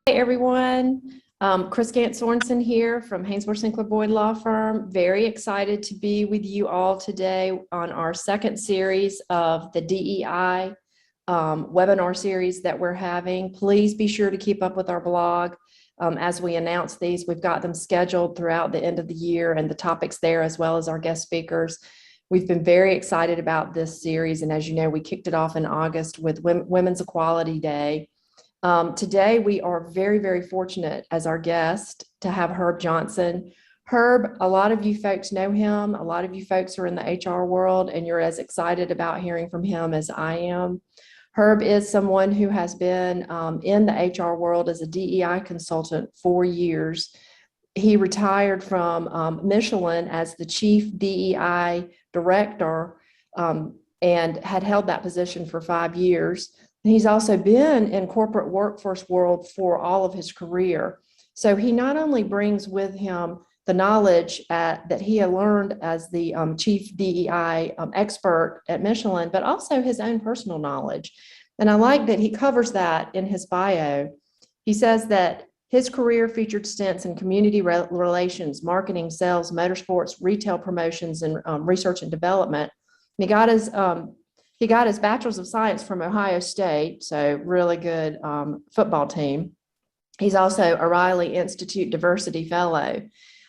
Hey everyone, Chris Gantt-Sorenson here from Haynesworth Sinclair Boyd Law Firm. Very excited to be with you all today on our second series of the DEI webinar series that we're having. Please be sure to keep up with our blog as we announce these. We've got them scheduled throughout the end of the year and the topics there, as well as our guest speakers. We've been very excited about this series, and as you know, we kicked it off in August with Women's Equality Day. Today, we are very, very fortunate as our guest to have Herb Johnson. Herb, a lot of you folks know him. A lot of you folks are in the HR world, and you're as excited about hearing from him as I am. Herb is someone who has been in the HR world as a DEI consultant for years. He retired from Michelin as the chief DEI director and had held that position for 5 years. He's also been in corporate workforce world for all of his career. So he not only brings with him the knowledge that he had learned as the chief DEI expert at Michelin, but also his own personal knowledge. And I like that he covers that in his bio. He says that his career featured stints in community relations, marketing, sales, motorsports, retail promotions, and research and development. And he got his Bachelor's of Science from Ohio State, so really good football team. He's also a Riley Institute Diversity Fellow.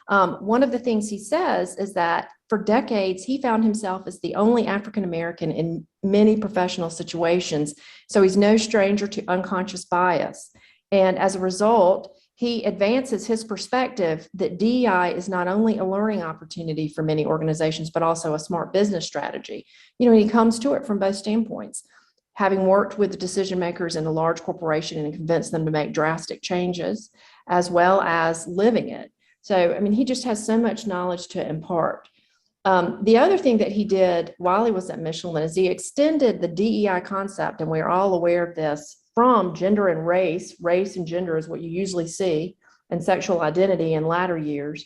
One of the things he says is that for decades, he found himself as the only African-American in many professional situations, so he's no stranger to unconscious bias. And as a result, he advances his perspective that DEI is not only a learning opportunity for many organizations, but also a smart business strategy. You know, he comes to it from both standpoints, having worked with decision makers in a large corporation and convinced them to make drastic changes, as well as living it. So, I mean, he just has so much knowledge to impart. The other thing that he did while he was at Michelin is he extended the DEI concept, and we're all aware of this, from gender and race. Race and gender is what you usually see, and sexual identity in latter years,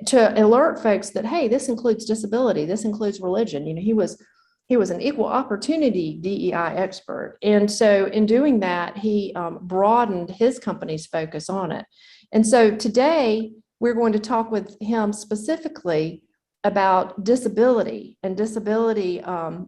to alert folks that, hey, this includes disability, this includes religion. You know, he was an equal opportunity DEI expert. And so in doing that, he broadened his company's focus on it. And so today we're going to talk with him specifically about disability and disability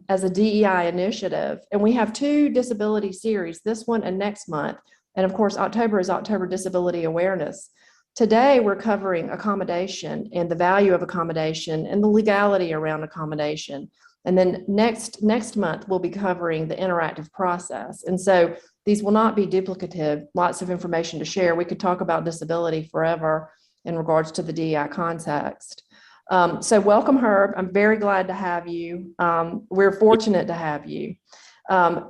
as a DEI initiative. And we have 2 disability series, this one and next month. And of course, October is October Disability Awareness. Today, we're covering accommodation and the value of accommodation and the legality around accommodation. And then next month, we'll be covering the interactive process. And so these will not be duplicative, lots of information to share. We could talk about disability forever in regards to the DEI context. So welcome, Herb. I'm very glad to have you. We're fortunate to have you.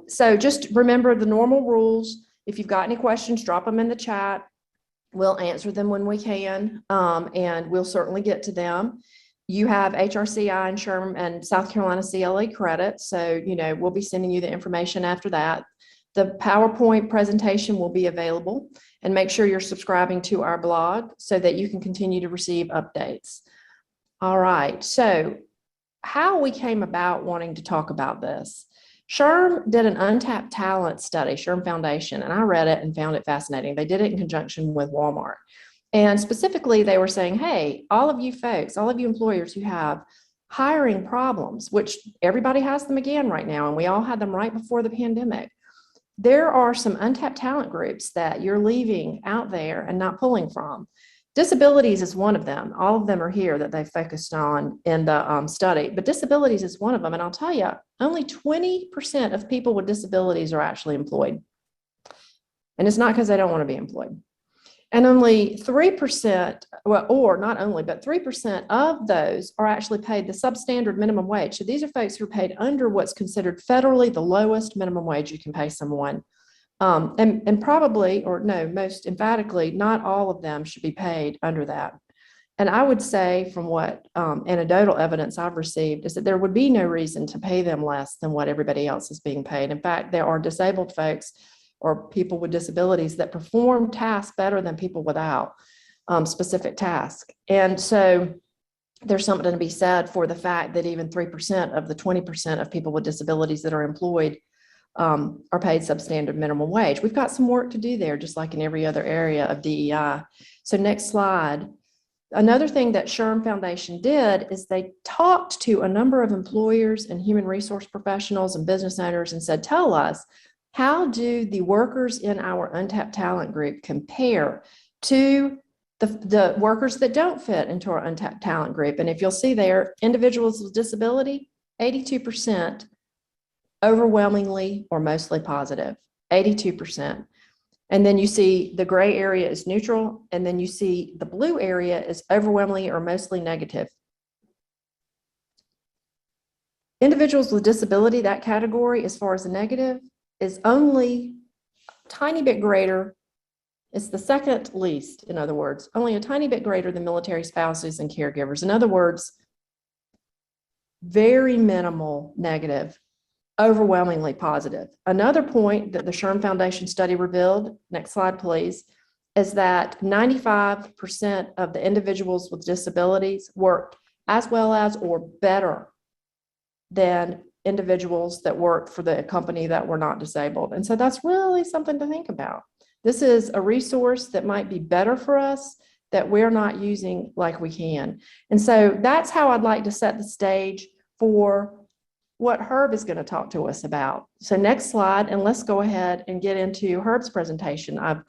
So just remember the normal rules. If you've got any questions, drop them in the chat. We'll answer them when we can, and we'll certainly get to them. You have HRCI and SHRM and South Carolina CLA credits, so you know we'll be sending you the information after that. The PowerPoint presentation will be available, and make sure you're subscribing to our blog so that you can continue to receive updates. All right, so how we came about wanting to talk about this. SHRM did an untapped talent study, SHRM Foundation, and I read it and found it fascinating. They did it in conjunction with Walmart. And specifically, they were saying, hey, all of you folks, all of you employers who have hiring problems, which everybody has them again right now, and we all had them right before the pandemic. There are some untapped talent groups that you're leaving out there and not pulling from. Disabilities is one of them. All of them are here that they focused on in the study, but disabilities is one of them. And I'll tell you, only 20% of people with disabilities are actually employed. And it's not because they don't want to be employed. And only 3%, well, or not only, but 3% of those are actually paid the substandard minimum wage. So these are folks who are paid under what's considered federally the lowest minimum wage you can pay someone. And probably, or no, most emphatically, not all of them should be paid under that. And I would say from what anecdotal evidence I've received is that there would be no reason to pay them less than what everybody else is being paid. In fact, there are disabled folks or people with disabilities that perform tasks better than people without specific tasks. And so there's something to be said for the fact that even 3% of the 20% of people with disabilities that are employed are paid substandard minimum wage. We've got some work to do there, just like in every other area of DEI. So next slide. Another thing that SHRM Foundation did is they talked to a number of employers and human resource professionals and business owners and said, tell us, how do the workers in our untapped talent group compare to the workers that don't fit into our untapped talent group? And if you'll see there, individuals with disability, 82%, overwhelmingly or mostly positive, 82%. And then you see the gray area is neutral, and then you see the blue area is overwhelmingly or mostly negative. Individuals with disability, that category, as far as the negative, is only a tiny bit greater. It's the second least, in other words, only a tiny bit greater than military spouses and caregivers. In other words, very minimal negative, overwhelmingly positive. Another point that the SHRM Foundation study revealed, next slide please, is that 95% of the individuals with disabilities worked as well as or better than individuals that worked for the company that were not disabled. And so that's really something to think about. This is a resource that might be better for us that we're not using like we can. And so that's how I'd like to set the stage for what Herb is going to talk to us about. So next slide, and let's go ahead and get into Herb's presentation. I've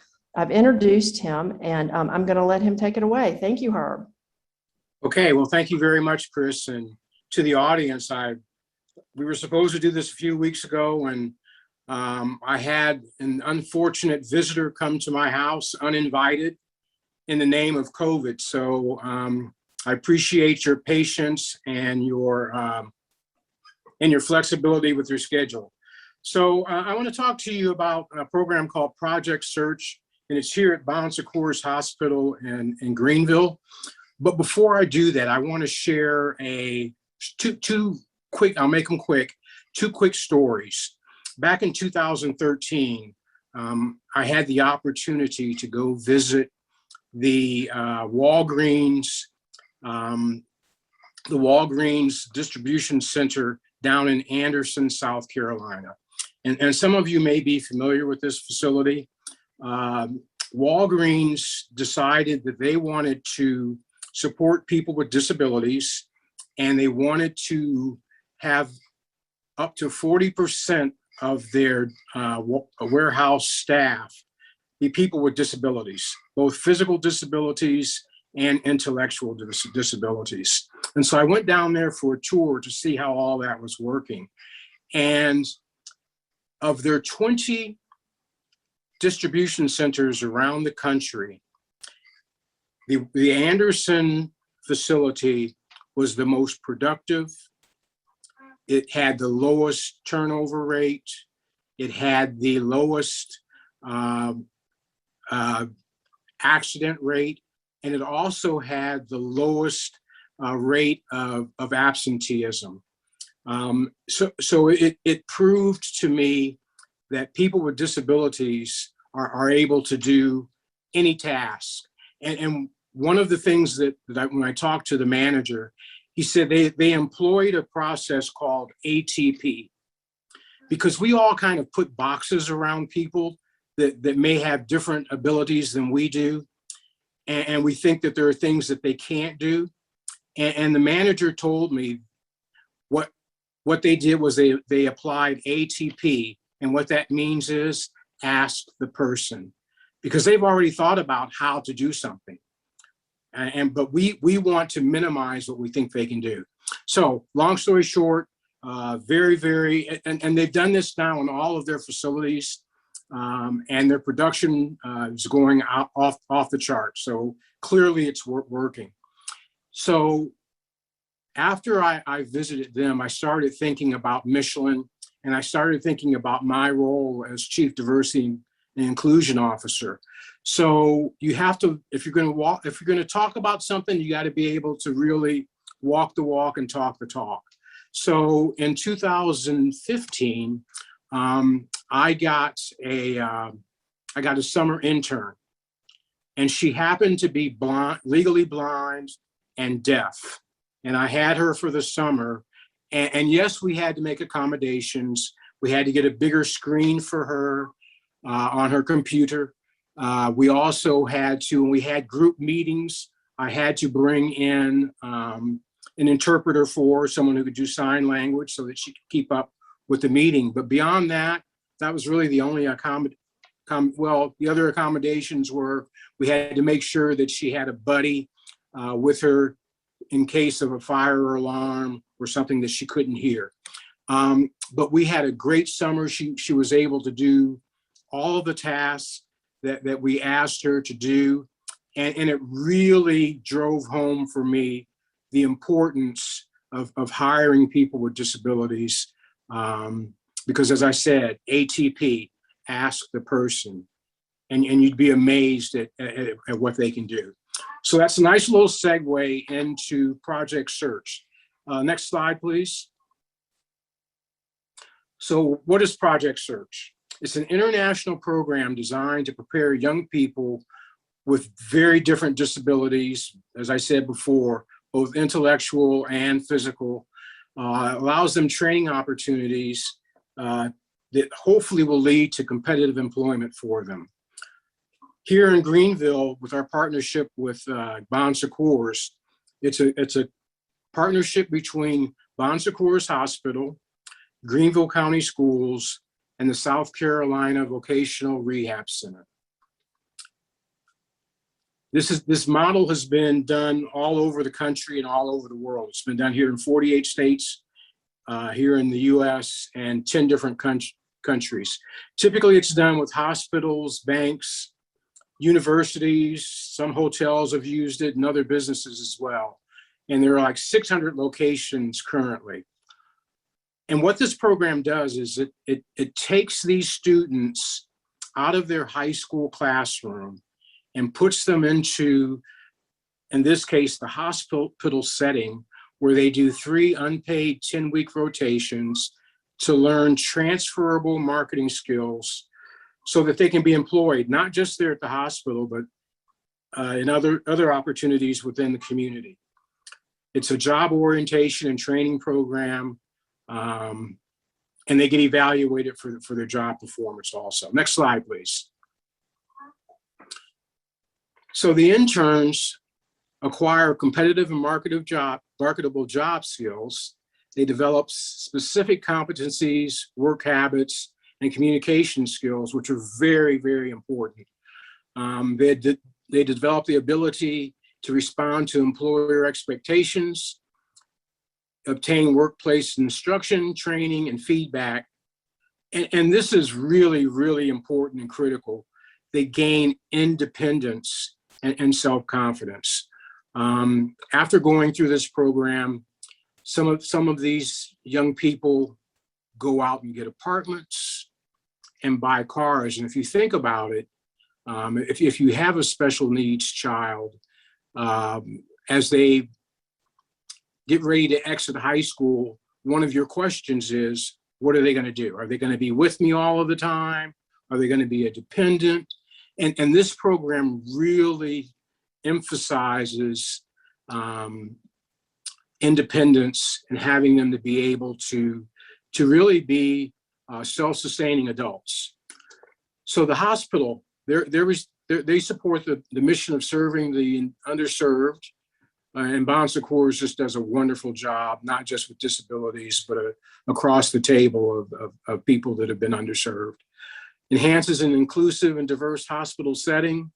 introduced him, and I'm going to let him take it away. Thank you, Herb. Okay, well, thank you very much, Chris. And to the audience, we were supposed to do this a few weeks ago, and I had an unfortunate visitor come to my house uninvited in the name of COVID. So I appreciate your patience and your flexibility with your schedule. So I want to talk to you about a program called Project Search, and it's here at Bon Secours Hospital in Greenville. But before I do that, I want to share two quick, I'll make them quick, two quick stories. Back in 2013, I had the opportunity to go visit the Walgreens distribution center down in Anderson, South Carolina. And some of you may be familiar with this facility. Walgreens decided that they wanted to support people with disabilities, and they wanted to have up to 40% of their warehouse staff be people with disabilities, both physical disabilities and intellectual disabilities. And so I went down there for a tour to see how all that was working. And of their 20 distribution centers around the country, the Anderson facility was the most productive. It had the lowest turnover rate. It had the lowest accident rate. And it also had the lowest rate of absenteeism. So it proved to me that people with disabilities are able to do any task. And one of the things that when I talked to the manager, he said they employed a process called ATP, because we all kind of put boxes around people that may have different abilities than we do. And we think that there are things that they can't do. And the manager told me what they did was they applied ATP. And what that means is ask the person, because they've already thought about how to do something. But we want to minimize what we think they can do. So long story short, and they've done this now in all of their facilities. And their production is going off the chart. So clearly it's working. So after I visited them, I started thinking about Michelin, and I started thinking about my role as Chief Diversity and Inclusion Officer. So you have to, if you're going to talk about something, you got to be able to really walk the walk and talk the talk. So in 2015, I got a summer intern, and she happened to be blind, legally blind and deaf. And I had her for the summer. And yes, we had to make accommodations, We had to get a bigger screen for her on her computer. We also had to, when we had group meetings, I had to bring in an interpreter for someone who could do sign language so that she could keep up with the meeting. But beyond that, that was really the only well, the other accommodations were we had to make sure that she had a buddy with her in case of a fire alarm or something that she couldn't hear. But we had a great summer. She was able to do all of the tasks that we asked her to do. And it really drove home for me the importance of hiring people with disabilities. Because as I said, ATP, ask the person, and you'd be amazed at what they can do. So that's a nice little segue into Project Search. Next slide, please. So what is Project Search? It's an international program designed to prepare young people with very different disabilities, as I said before, both intellectual and physical. Allows them training opportunities that hopefully will lead to competitive employment for them. Here in Greenville, with our partnership with Bon Secours, it's a partnership between Bon Secours Hospital, Greenville County Schools, and the South Carolina Vocational Rehab Center. This model has been done all over the country and all over the world. It's been done here in 48 states, here in the US, and 10 different countries. Typically, it's done with hospitals, banks, universities, some hotels have used it, and other businesses as well. And there are like 600 locations currently. And what this program does is it takes these students out of their high school classroom and puts them into, in this case, the hospital setting, where they do 3 unpaid 10-week rotations to learn transferable marketing skills so that they can be employed, not just there at the hospital, but in other opportunities within the community. It's a job orientation and training program, and they get evaluated for their job performance also. Next slide, please. So the interns acquire competitive and marketable job skills. They develop specific competencies, work habits, and communication skills, which are very, very important. They develop the ability to respond to employer expectations, obtain workplace instruction, training, and feedback. And this is really, really important and critical. They gain independence and self-confidence. After going through this program, some of these young people go out and get apartments and buy cars. And if you think about it, if you have a special needs child, as they get ready to exit high school, one of your questions is, what are they going to do? Are they going to be with me all of the time? Are they going to be a dependent? And this program really emphasizes independence and having them to be able to really be self-sustaining adults. So the hospital, they support the mission of serving the underserved, and Bon Secours just does a wonderful job, not just with disabilities, but across the table of people that have been underserved. Enhances an inclusive and diverse hospital setting,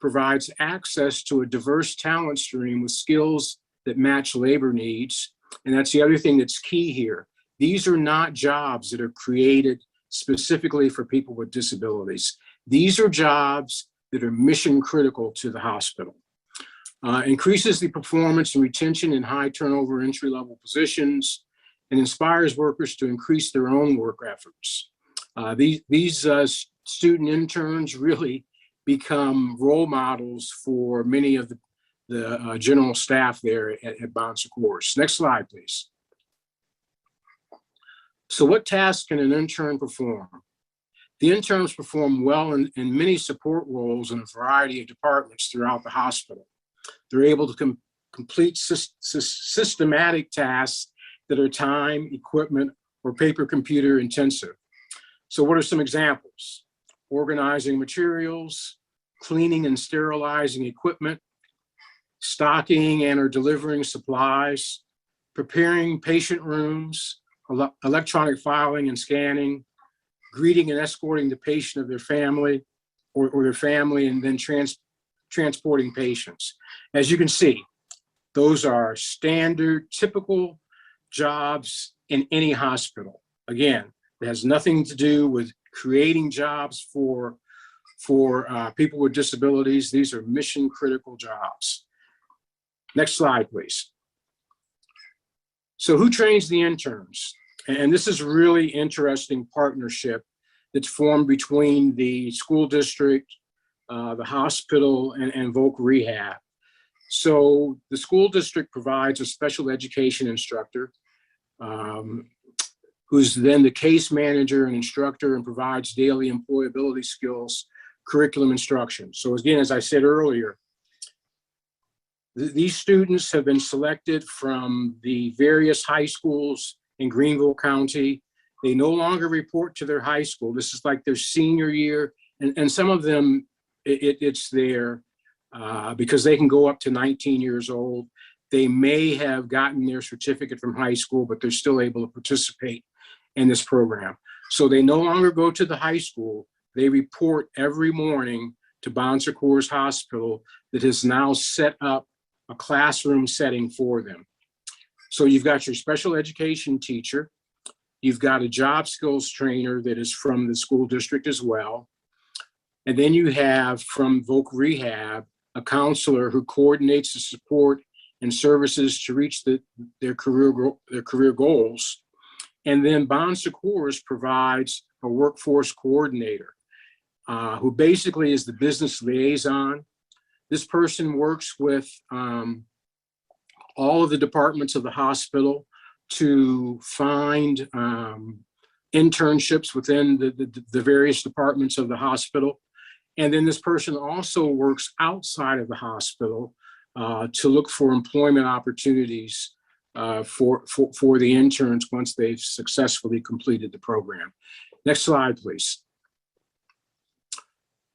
provides access to a diverse talent stream with skills that match labor needs. And that's the other thing that's key here. These are not jobs that are created specifically for people with disabilities. These are jobs that are mission critical to the hospital. Increases the performance and retention in high turnover entry-level positions, and inspires workers to increase their own work efforts. These student interns really become role models for many of the general staff there at Bon Secours. Next slide, please. So what tasks can an intern perform? The interns perform well in many support roles in a variety of departments throughout the hospital. They're able to complete systematic tasks that are time, equipment, or paper computer intensive. So what are some examples? Organizing materials, cleaning and sterilizing equipment, stocking and or delivering supplies, preparing patient rooms, electronic filing and scanning, greeting and escorting the patient of their family or their family, and then transporting patients. As you can see, those are standard, typical jobs in any hospital. Again, it has nothing to do with creating jobs for people with disabilities. These are mission critical jobs. Next slide, please. So who trains the interns? And this is really interesting partnership that's formed between the school district, the hospital, and Voc Rehab. So the school district provides a special education instructor who's then the case manager and instructor and provides daily employability skills, curriculum instruction. So again, as I said earlier, these students have been selected from the various high schools in Greenville County. They no longer report to their high school. This is like their senior year. And some of them, it's there because they can go up to 19 years old. They may have gotten their certificate from high school, but they're still able to participate in this program. So they no longer go to the high school. They report every morning to Bon Secours Hospital that has now set up a classroom setting for them. So you've got your special education teacher, you've got a job skills trainer that is from the school district as well. And then you have from Voc Rehab, a counselor who coordinates the support and services to reach their career goals. And then Bon Secours provides a workforce coordinator who basically is the business liaison. This person works with all of the departments of the hospital to find internships within the various departments of the hospital. And then this person also works outside of the hospital to look for employment opportunities for the interns once they've successfully completed the program. Next slide, please.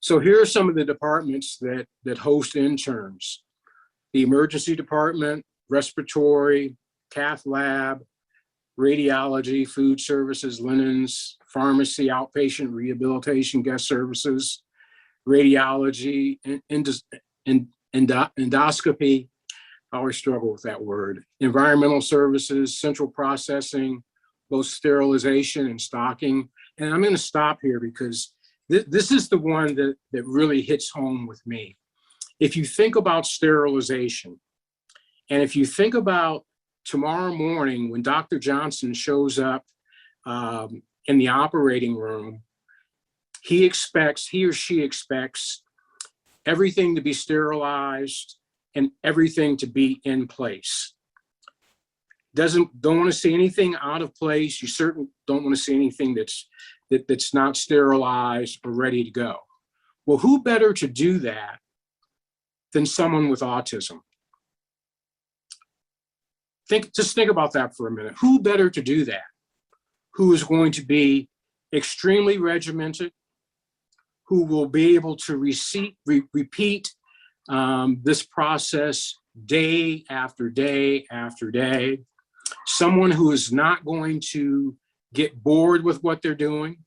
So here are some of the departments that host interns: the emergency department, respiratory, cath lab, radiology, food services, linens, pharmacy, outpatient rehabilitation, guest services, radiology, endoscopy. I always struggle with that word. Environmental services, central processing, both sterilization and stocking. And I'm going to stop here because this is the one that really hits home with me. If you think about sterilization, and if you think about tomorrow morning when Dr. Johnson shows up in the operating room, he or she expects everything to be sterilized and everything to be in place. Don't want to see anything out of place. You certainly don't want to see anything that's not sterilized or ready to go. Well, who better to do that than someone with autism? Just think about that for a minute. Who better to do that? Who is going to be extremely regimented, who will be able to repeat this process day after day after day. Someone who is not going to get bored with what they're doing.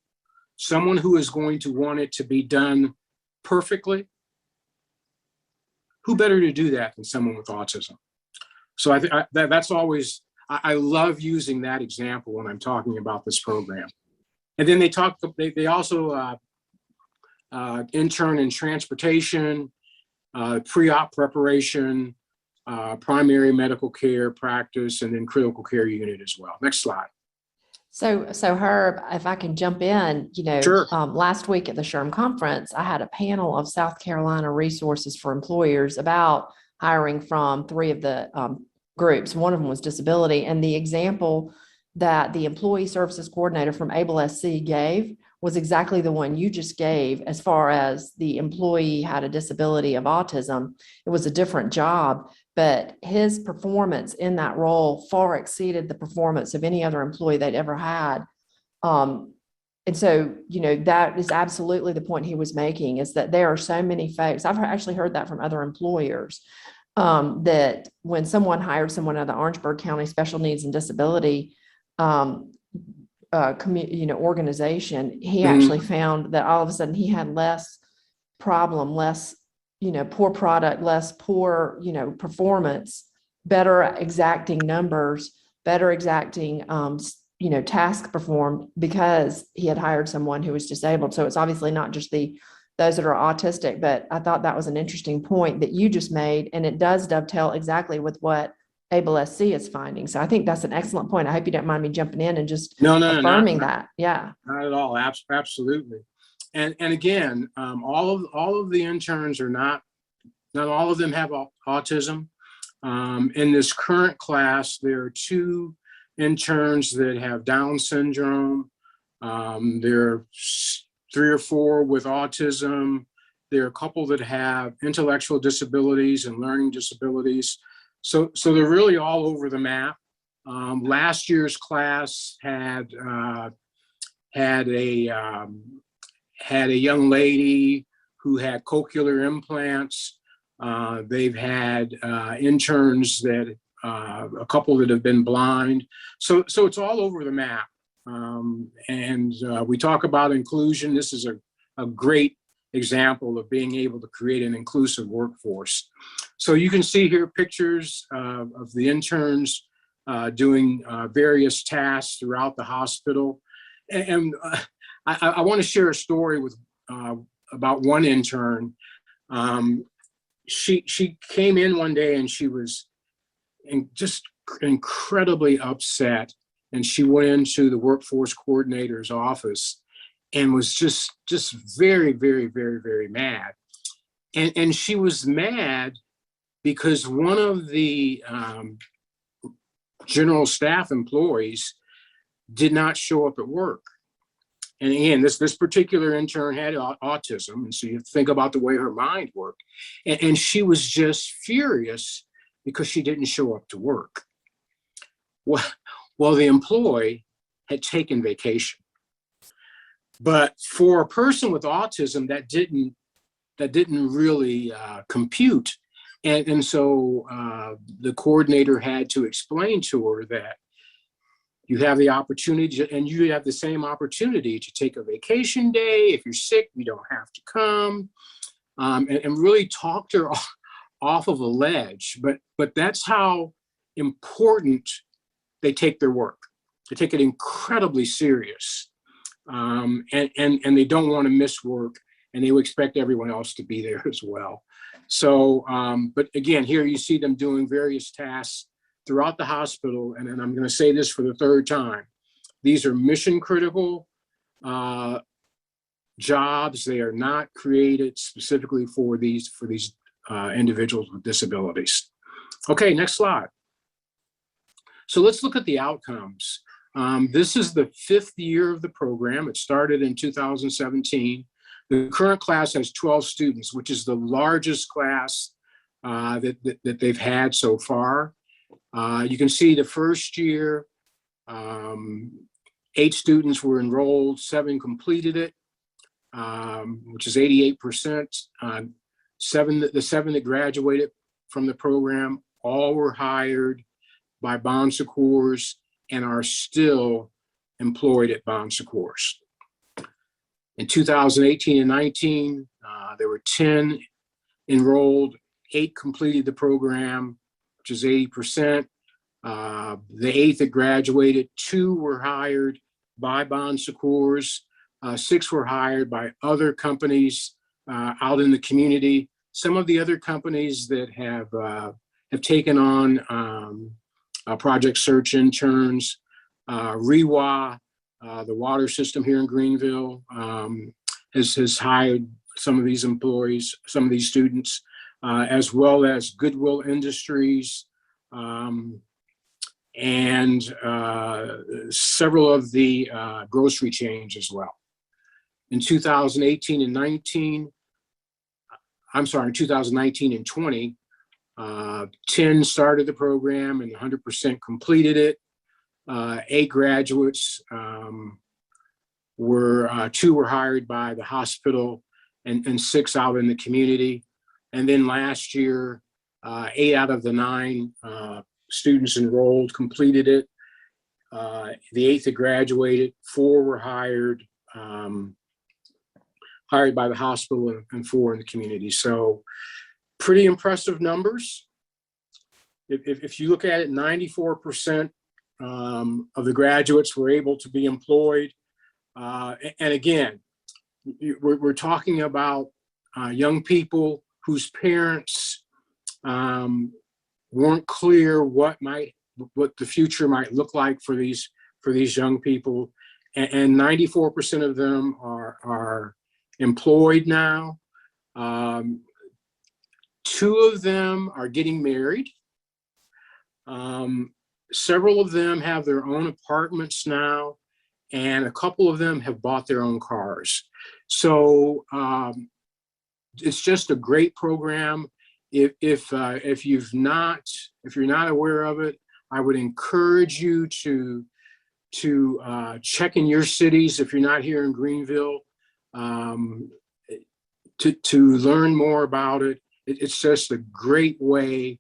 Someone who is going to want it to be done perfectly. Who better to do that than someone with autism? So that's always, I love using that example when I'm talking about this program. And then they also intern in transportation, pre-op preparation, primary medical care practice, and then critical care unit as well. Next slide. So Herb, if I can jump in, Sure. Last week at the SHRM conference, I had a panel of South Carolina resources for employers about hiring from three of the groups. One of them was disability. And the example that the employee services coordinator from FLSA gave was exactly the one you just gave. As far as the employee had a disability of autism, it was a different job, but his performance in that role far exceeded the performance of any other employee they'd ever had. And so, that is absolutely the point he was making, is that there are so many folks, I've actually heard that from other employers, that when someone hired someone out of the Orangeburg County Special Needs and Disability organization, he actually found that all of a sudden he had less problem, less, poor product, less poor, performance, better exacting numbers, better exacting, task performed, because he had hired someone who was disabled. So it's obviously not just those that are autistic, but I thought that was an interesting point that you just made, and it does dovetail exactly with what FLSA is finding. So I think that's an excellent point. I hope you don't mind me jumping in and just affirming that. Yeah. Not at all. Absolutely. And again, all of the interns are not all of them have autism. In this current class, there are 2 interns that have Down syndrome. There are 3 or 4 with autism. There are a couple that have intellectual disabilities and learning disabilities. So they're really all over the map. Last year's class had a young lady who had cochlear implants. They've had interns that a couple that have been blind. So it's all over the map. And we talk about inclusion. This is a great example of being able to create an inclusive workforce. So you can see here pictures of the interns doing various tasks throughout the hospital. And I want to share a story with about one intern. She came in one day and she was just incredibly upset, and she went into the workforce coordinator's office and was just very, very, very, very mad. And she was mad because one of the general staff employees did not show up at work. And again, this particular intern had autism, and so you think about the way her mind worked. And she was just furious because she didn't show up to work. Well, the employee had taken vacation. But for a person with autism, that didn't really compute. And so the coordinator had to explain to her that you have the opportunity, and you have the same opportunity to take a vacation day. If you're sick, you don't have to come, and really talked her off of a ledge. But that's how important they take their work. They take it incredibly serious, and they don't want to miss work, and they would expect everyone else to be there as well. So, but again, here you see them doing various tasks throughout the hospital. And then I'm going to say this for the 3rd time. These are mission critical jobs. They are not created specifically for these individuals with disabilities. Okay, next slide. So let's look at the outcomes. This is the 5th year of the program. It started in 2017. The current class has 12 students, which is the largest class that they've had so far. You can see the first year, 8 students were enrolled, 7 completed it, which is 88%. The 7 that graduated from the program, all were hired by Bon Secours and are still employed at Bon Secours. In 2018 and 19, there were 10 enrolled, 8 completed the program, which is 80%. The 8 that graduated, 2 were hired by Bon Secours, 6 were hired by other companies out in the community. Some of the other companies that have taken on project search interns, REWA, the water system here in Greenville, has hired some of these employees, some of these students, as well as Goodwill Industries, and several of the grocery chains as well. In 2018 and 19, I'm sorry, in 2019 and 20, 10 started the program and 100% completed it. 8 graduates were 2 were hired by the hospital and 6 out in the community. And then last year, 8 out of the 9 students enrolled completed it. The 8th that graduated, 4 were hired by the hospital and 4 in the community. So pretty impressive numbers. If you look at it, 94% of the graduates were able to be employed. And again, we're talking about young people whose parents weren't clear what the future might look like for these young people, and 94% of them are employed now. 2 of them are getting married. Several of them have their own apartments now, and a couple of them have bought their own cars. So it's just a great program. If you're not aware of it, I would encourage you to check in your cities if you're not here in Greenville, to learn more about it. It's just a great way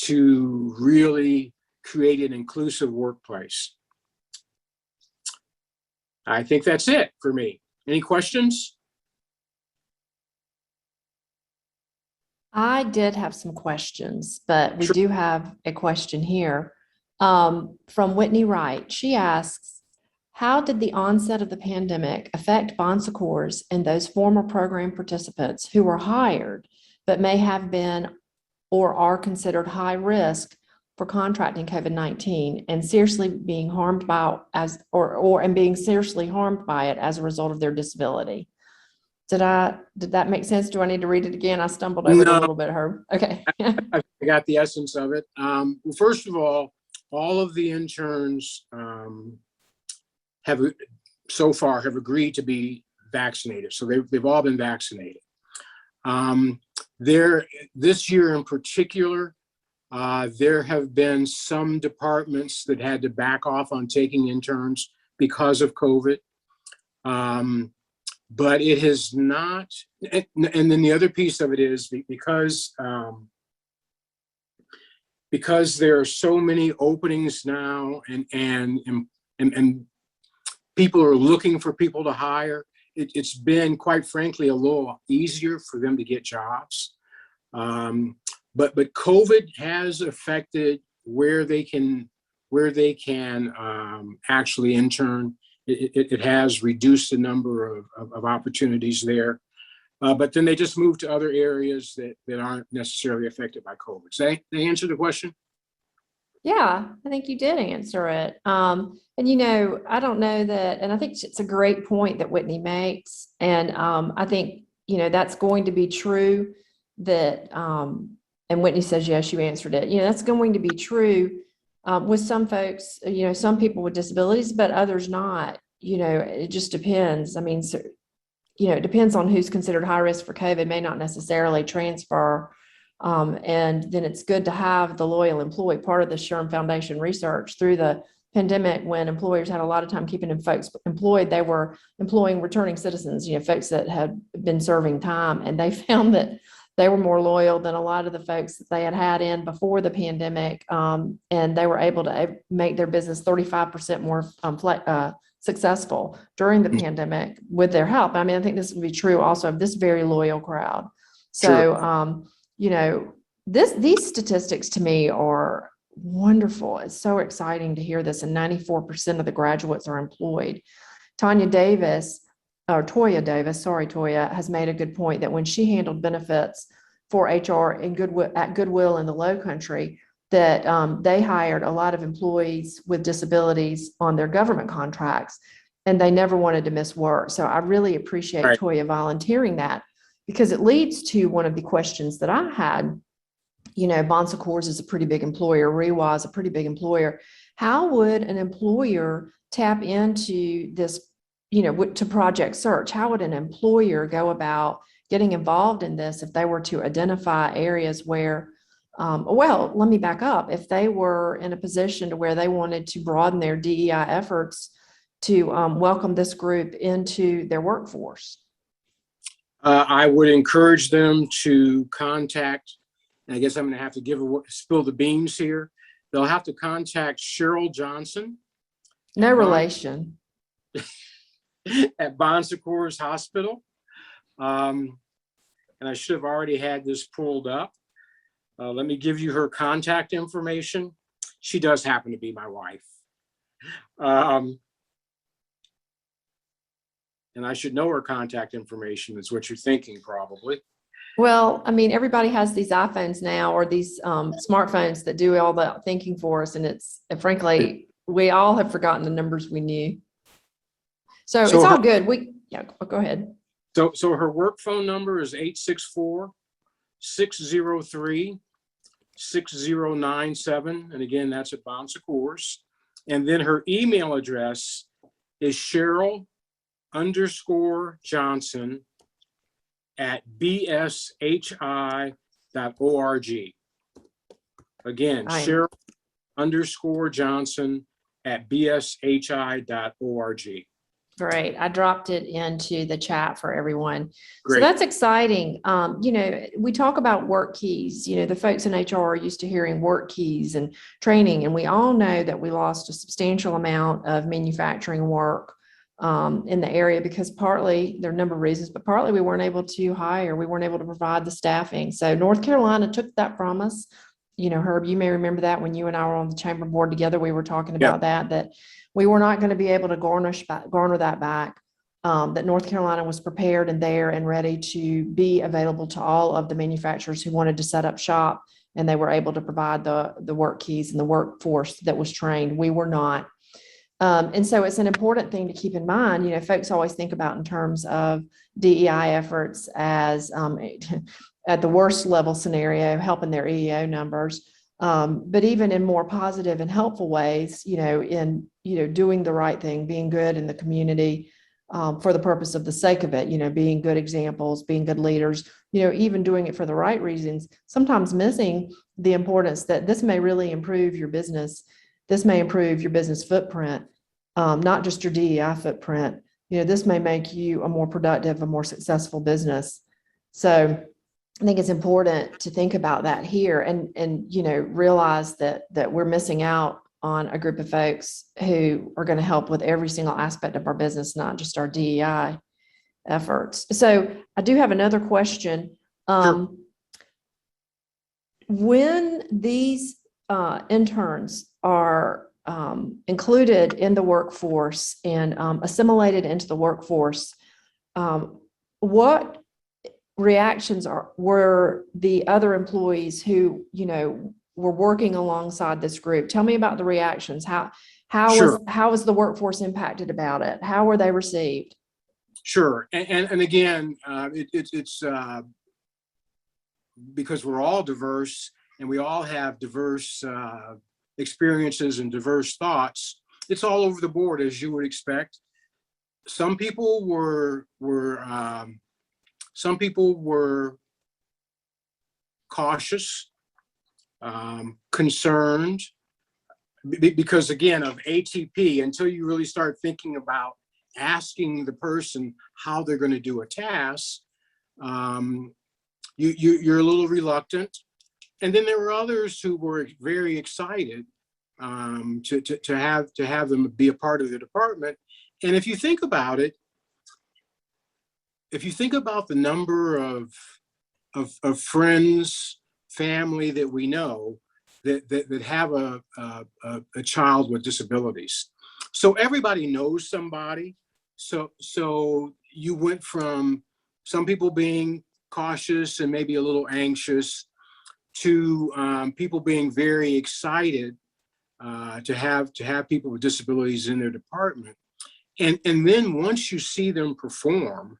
to really create an inclusive workplace. I think that's it for me. Any questions? I did have some questions, but we Sure. do have a question here from Whitney Wright. She asks, how did the onset of the pandemic affect Bon Secours and those former program participants who were hired but may have been or are considered high risk for contracting COVID-19 and seriously being harmed by being seriously harmed by it as a result of their disability? Did that make sense? Do I need to read it again? I stumbled over it a little bit, Herb. Okay. I got the essence of it. Well, first of all of the interns have so far agreed to be vaccinated. So they've all been vaccinated. This year in particular, there have been some departments that had to back off on taking interns because of COVID. But it has not, and then the other piece of it is because there are so many openings now and people are looking for people to hire, it's been, quite frankly, a little easier for them to get jobs. But COVID has affected where they can actually intern. It has reduced the number of opportunities there. But then they just move to other areas that aren't necessarily affected by COVID. So they answer the question? Yeah, I think you did answer it. And I don't know that, and I think it's a great point that Whitney makes. And I think, that's going to be true that, and Whitney says, yes, you answered it. That's going to be true with some folks, some people with disabilities, but others not. It just depends. I mean, so, it depends on who's considered high risk for COVID, may not necessarily transfer. And then it's good to have the loyal employee. Part of the SHRM Foundation research through the pandemic, when employers had a lot of time keeping folks employed, they were employing returning citizens, folks that had been serving time, and they found that they were more loyal than a lot of the folks that they had in before the pandemic. And they were able to make their business 35% more successful during the pandemic with their help. I mean, I think this would be true also of this very loyal crowd. So, sure. These statistics to me are wonderful. It's so exciting to hear this. And 94% of the graduates are employed. Toya Davis, has made a good point that when she handled benefits for HR at Goodwill in the Low Country, that they hired a lot of employees with disabilities on their government contracts, and they never wanted to miss work. So I really appreciate Toya volunteering that, because it leads to one of the questions that I had. Bon Secours is a pretty big employer. REWA is a pretty big employer. How would an employer tap into this, to project search? How would an employer go about getting involved in this if they were to identify areas where well, let me back up. If they were in a position to where they wanted to broaden their DEI efforts to welcome this group into their workforce? I would encourage them to contact, and I guess I'm going to have to spill the beans here. They'll have to contact Cheryl Johnson. No relation. At Bon Secours Hospital. And I should have already had this pulled up. Let me give you her contact information. She does happen to be my wife. And I should know her contact information, is what you're thinking probably. Well, I mean, everybody has these iPhones now, or these smartphones that do all the thinking for us. And frankly, we all have forgotten the numbers we knew. So it's all good. Yeah, go ahead. So her work phone number is 864-603-6097. And again, that's at Bon Secours. And then her email address is Cheryl_Johnson@bshi.org. Again, Cheryl_Johnson@bshi.org. Great. I dropped it into the chat for everyone. Great. So that's exciting. We talk about work keys. The folks in HR are used to hearing work keys and training, and we all know that we lost a substantial amount of manufacturing work in the area because partly, there are a number of reasons, but partly we weren't able to hire, we weren't able to provide the staffing. So North Carolina took that from us. Herb, you may remember that when you and I were on the chamber board together, we were talking about that we were not going to be able to garner that back, that North Carolina was prepared and there and ready to be available to all of the manufacturers who wanted to set up shop, and they were able to provide the work keys and the workforce that was trained. We were not. And so it's an important thing to keep in mind. Folks always think about in terms of DEI efforts as at the worst level scenario, helping their EEO numbers. But even in more positive and helpful ways, in doing the right thing, being good in the community for the purpose of the sake of it, being good examples, being good leaders, even doing it for the right reasons, sometimes missing the importance that this may really improve your business. This may improve your business footprint, not just your DEI footprint. This may make you a more productive, a more successful business. So I think it's important to think about that here and realize that we're missing out on a group of folks who are going to help with every single aspect of our business, not just our DEI efforts. So I do have another question. Sure. When these interns are included in the workforce and assimilated into the workforce, what reactions were the other employees who were working alongside this group? Tell me about the reactions. How was the workforce impacted about it? How were they received? Sure. And again, it's because we're all diverse and we all have diverse experiences and diverse thoughts. It's all over the board, as you would expect. Some people were cautious, concerned, because again, of ATP, until you really start thinking about asking the person how they're going to do a task, you're a little reluctant. And then there were others who were very excited to have them be a part of the department. And if you think about it, if you think about the number of friends, family that we know that have a child with disabilities, so everybody knows somebody. So you went from some people being cautious and maybe a little anxious to people being very excited to have people with disabilities in their department. And then once you see them perform,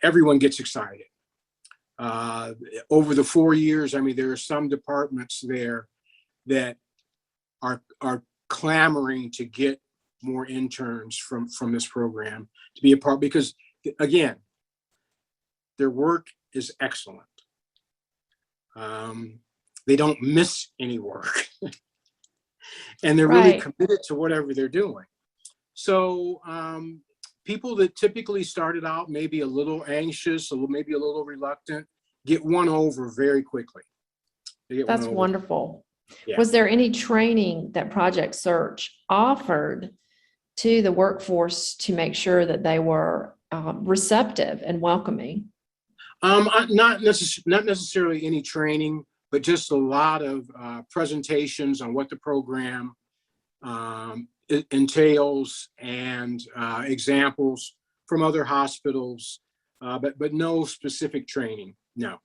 everyone gets excited. Over the 4 years, I mean, there are some departments there that are clamoring to get more interns from this program to be a part, because again, their work is excellent. They don't miss any work. And they're really Right. committed to whatever they're doing. So people that typically started out maybe a little anxious, maybe a little reluctant, get won over very quickly. They get won That's over. wonderful. Yeah. Was there any training that Project Search offered to the workforce to make sure that they were receptive and welcoming? Not necessarily any training, but just a lot of presentations on what the program entails and examples from other hospitals, but no specific training, no.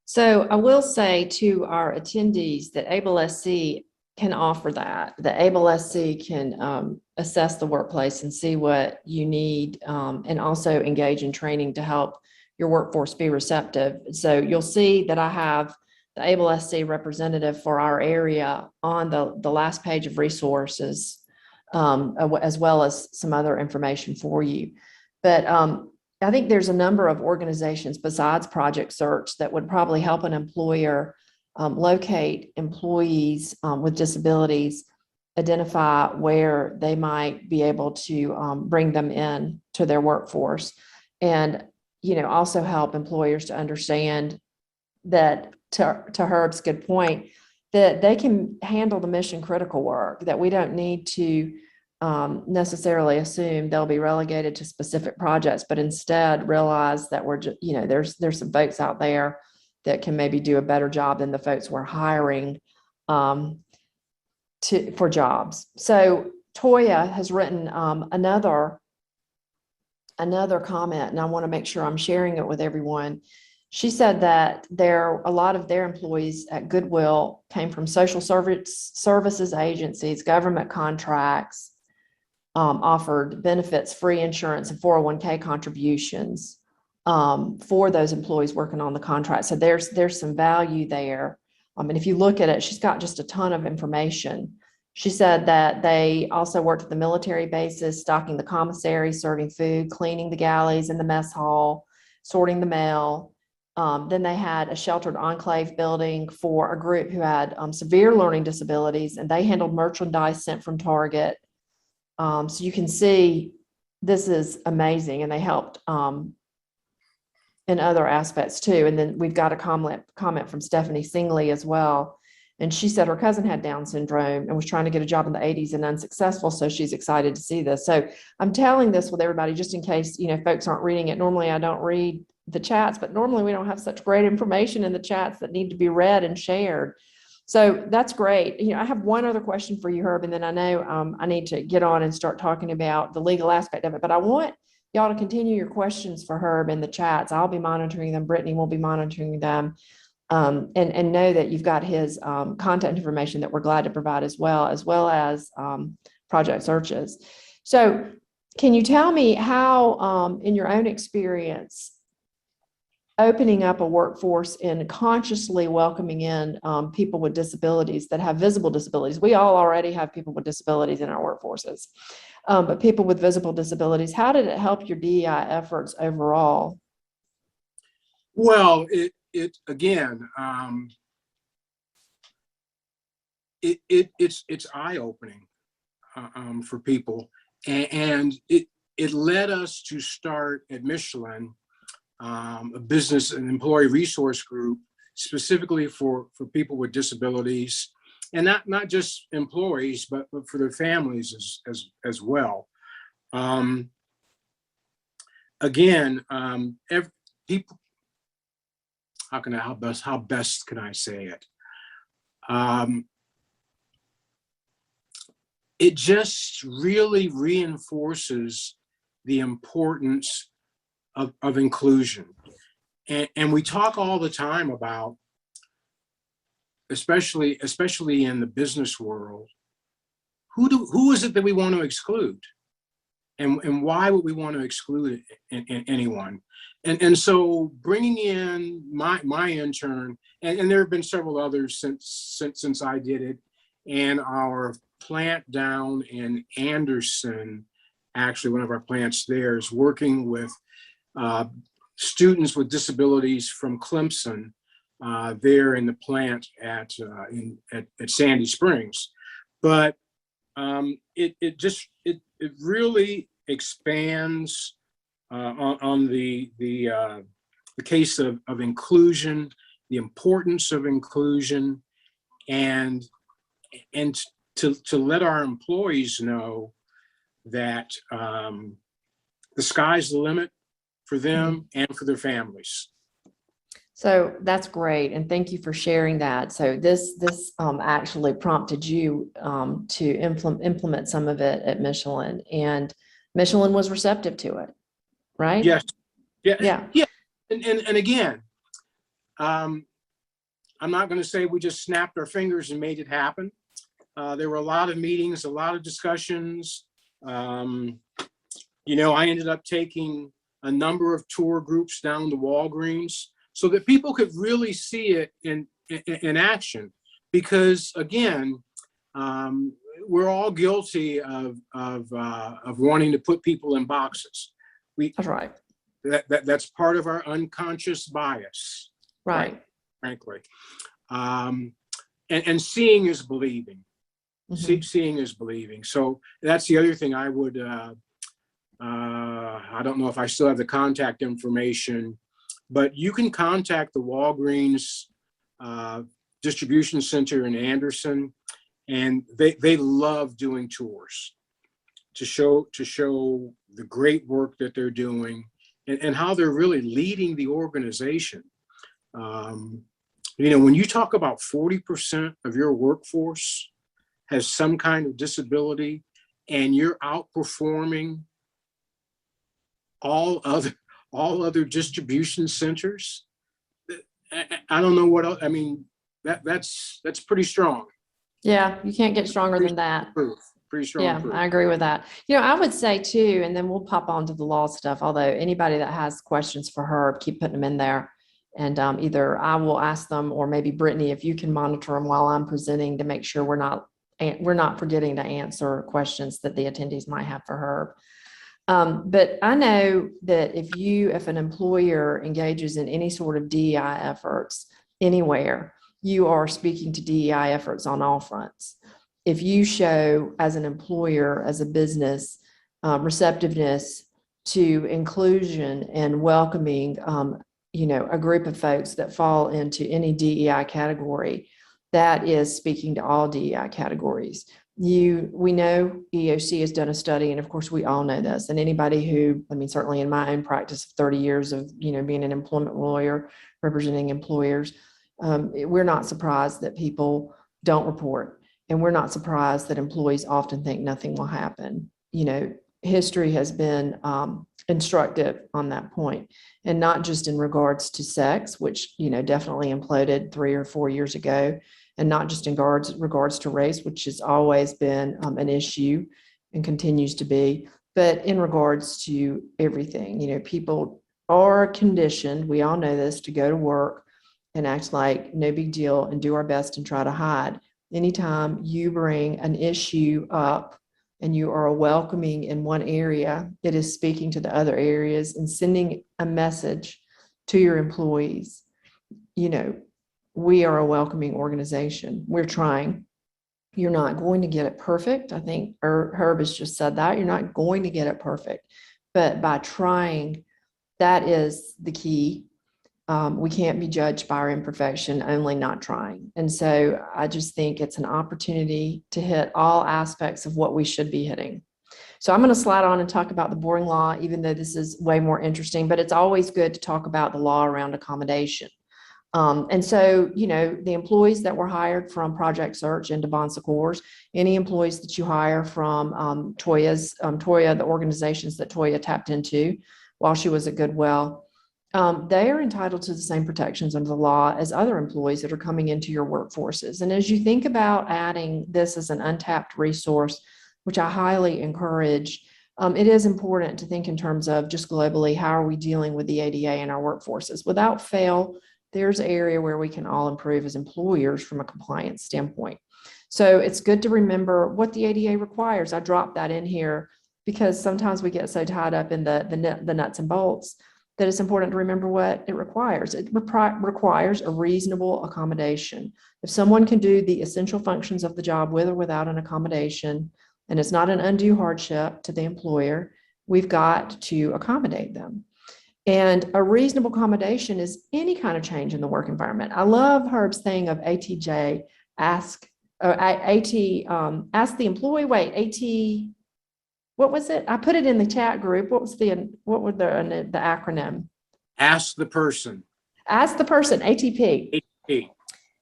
So I will say to our attendees that ABLE-SC can offer that. The ABLE-SC can assess the workplace and see what you need, and also engage in training to help your workforce be receptive. So you'll see that I have the ABLE-SC representative for our area on the last page of resources, as well as some other information for you. But I think there's a number of organizations besides Project Search that would probably help an employer locate employees with disabilities, identify where they might be able to bring them in to their workforce, and also help employers to understand that, to Herb's good point, that they can handle the mission critical work, that we don't need to necessarily assume they'll be relegated to specific projects, but instead realize that we're just, there's some folks out there that can maybe do a better job than the folks we're hiring for jobs. So Toya has written another comment, and I want to make sure I'm sharing it with everyone. She said that a lot of their employees at Goodwill came from social services agencies, government contracts, offered benefits, free insurance, and 401k contributions for those employees working on the contract. So there's some value there. And if you look at it, she's got just a ton of information. She said that they also worked at the military bases, stocking the commissary, serving food, cleaning the galleys in the mess hall, sorting the mail. Then they had a sheltered enclave building for a group who had severe learning disabilities, and they handled merchandise sent from Target. So you can see this is amazing, and they helped in other aspects too. And then we've got a comment from Stephanie Singley as well. And she said her cousin had Down syndrome and was trying to get a job in the 80s and unsuccessful. So she's excited to see this. So I'm telling this with everybody just in case, folks aren't reading it. Normally I don't read the chats, but normally we don't have such great information in the chats that need to be read and shared. So that's great. I have one other question for you, Herb, and then I know I need to get on and start talking about the legal aspect of it, but I want y'all to continue your questions for Herb in the chats. I'll be monitoring them. Brittany will be monitoring them. And know that you've got his contact information that we're glad to provide as well as Project Searches. So can you tell me how, in your own experience, opening up a workforce and consciously welcoming in people with disabilities that have visible disabilities? We all already have people with disabilities in our workforces, but people with visible disabilities, how did it help your DEI efforts overall? Well, again, it's eye-opening for people, and it led us to start at Michelin a business and employee resource group specifically for people with disabilities, and not just employees, but for their families as well. Again, people. How best can I say it? It just really reinforces the importance of inclusion. And we talk all the time about, especially in the business world, who is it that we want to exclude? And why would we want to exclude anyone? And so bringing in my intern, and there have been several others since I did it, and our plant down in Anderson, actually one of our plants there, is working with students with disabilities from Clemson there in the plant at Sandy Springs. But it really expands on the case of inclusion, the importance of inclusion, and to let our employees know that the sky's the limit for them and for their families. So that's great, and thank you for sharing that. So this actually prompted you to implement some of it at Michelin, and Michelin was receptive to it, right? Yes. Yeah. And again, I'm not going to say we just snapped our fingers and made it happen. There were a lot of meetings, a lot of discussions. You know, I ended up taking a number of tour groups down to Walgreens so that people could really see it in action. Because again, we're all guilty of wanting to put people in boxes. That's right. That's part of our unconscious bias. Right. Frankly. And seeing is believing. Seeing is believing. So that's the other thing I would, I don't know if I still have the contact information, but you can contact the Walgreens distribution center in Anderson, and they love doing tours to show the great work that they're doing and how they're really leading the organization. You know, when you talk about 40% of your workforce has some kind of disability and you're outperforming all other distribution centers, I don't know what else. I mean, that's pretty strong. Yeah, you can't get stronger than that. Pretty strong. Yeah, proof. I agree with that. You know, I would say too, and then we'll pop on to the law stuff, although anybody that has questions for her, keep putting them in there. And either I will ask them, or maybe Brittany, if you can monitor them while I'm presenting to make sure we're not forgetting to answer questions that the attendees might have for her. But I know that if an employer engages in any sort of DEI efforts anywhere, you are speaking to DEI efforts on all fronts. If you show as an employer, as a business, receptiveness to inclusion and welcoming, a group of folks that fall into any DEI category, that is speaking to all DEI categories. We know EOC has done a study, and of course we all know this, and anybody who, certainly in my own practice of 30 years of, being an employment lawyer, representing employers, we're not surprised that people don't report, and we're not surprised that employees often think nothing will happen. History has been instructive on that point, and not just in regards to sex, which, definitely imploded 3 or 4 years ago, and not just in regards to race, which has always been an issue and continues to be, but in regards to everything. People are conditioned, we all know this, to go to work and act like no big deal and do our best and try to hide. Anytime you bring an issue up and you are welcoming in one area, it is speaking to the other areas and sending a message to your employees. We are a welcoming organization. We're trying. You're not going to get it perfect. I think Herb has just said that. You're not going to get it perfect. But by trying, that is the key. We can't be judged by our imperfection, only not trying. And so I just think it's an opportunity to hit all aspects of what we should be hitting. So I'm going to slide on and talk about the boring law, even though this is way more interesting, but it's always good to talk about the law around accommodation. And so, the employees that were hired from Project Search into Bon Secours, any employees that you hire from Toya, the organizations that Toya tapped into while she was at Goodwill, they are entitled to the same protections under the law as other employees that are coming into your workforces. And as you think about adding this as an untapped resource, which I highly encourage, it is important to think in terms of just globally, how are we dealing with the ADA in our workforces? Without fail, there's an area where we can all improve as employers from a compliance standpoint. So it's good to remember what the ADA requires. I dropped that in here because sometimes we get so tied up in the nuts and bolts. that it's important to remember what it requires. It requires a reasonable accommodation. If someone can do the essential functions of the job with or without an accommodation, and it's not an undue hardship to the employer, we've got to accommodate them. And a reasonable accommodation is any kind of change in the work environment. I love Herb's thing of ATJ, ask the employee, wait, AT, what was it? I put it in the chat group. What was the acronym? Ask the person. Ask the person, ATP. ATP.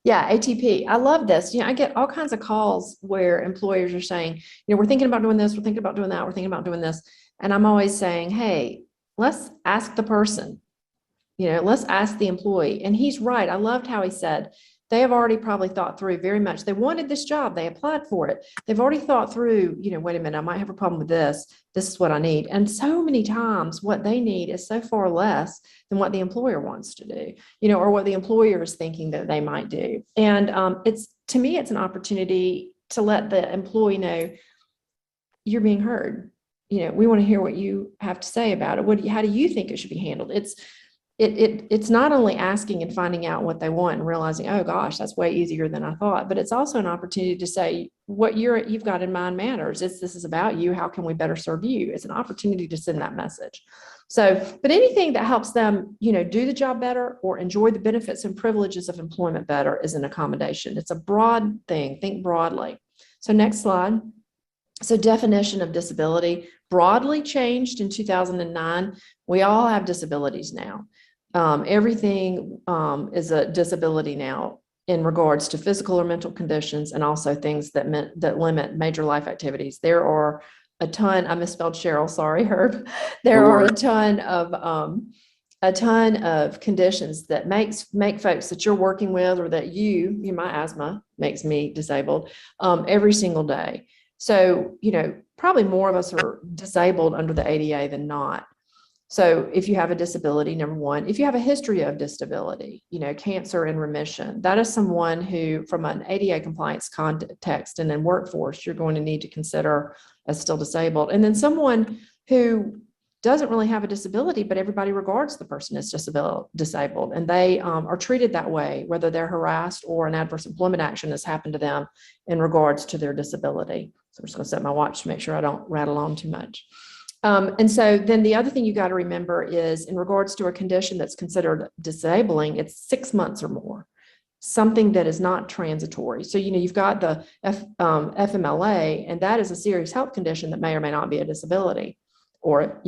Yeah, ATP. I love this. I get all kinds of calls where employers are saying, we're thinking about doing this, we're thinking about doing that, we're thinking about doing this. And I'm always saying, hey, let's ask the person, let's ask the employee. And he's right. I loved how he said, they have already probably thought through very much. They wanted this job. They applied for it. They've already thought through, wait a minute, I might have a problem with this. This is what I need. And so many times what they need is so far less than what the employer wants to do, or what the employer is thinking that they might do. And to me, it's an opportunity to let the employee know you're being heard. We want to hear what you have to say about it. How do you think it should be handled? It's not only asking and finding out what they want and realizing, oh gosh, that's way easier than I thought, but it's also an opportunity to say what you've got in mind matters. This is about you. How can we better serve you? It's an opportunity to send that message. So, but anything that helps them, do the job better or enjoy the benefits and privileges of employment better is an accommodation. It's a broad thing. Think broadly. So next slide. So definition of disability broadly changed in 2009. We all have disabilities now. Everything is a disability now in regards to physical or mental conditions, and also things that limit major life activities. There are a ton, I misspelled Cheryl, sorry, Herb. There are a ton of conditions that make folks that you're working with, or that my asthma makes me disabled every single day. So, probably more of us are disabled under the ADA than not. So if you have a disability, number one, if you have a history of disability, cancer in remission, that is someone who, from an ADA compliance context and in workforce, you're going to need to consider as still disabled. And then someone who doesn't really have a disability, but everybody regards the person as disabled, and they are treated that way, whether they're harassed or an adverse employment action has happened to them in regards to their disability. So I'm just going to set my watch to make sure I don't rattle on too much. And so then the other thing you got to remember is, in regards to a condition that's considered disabling, it's 6 months or more, something that is not transitory. So, you've got the FMLA, and that is a serious health condition that may or may not be a disability. Or,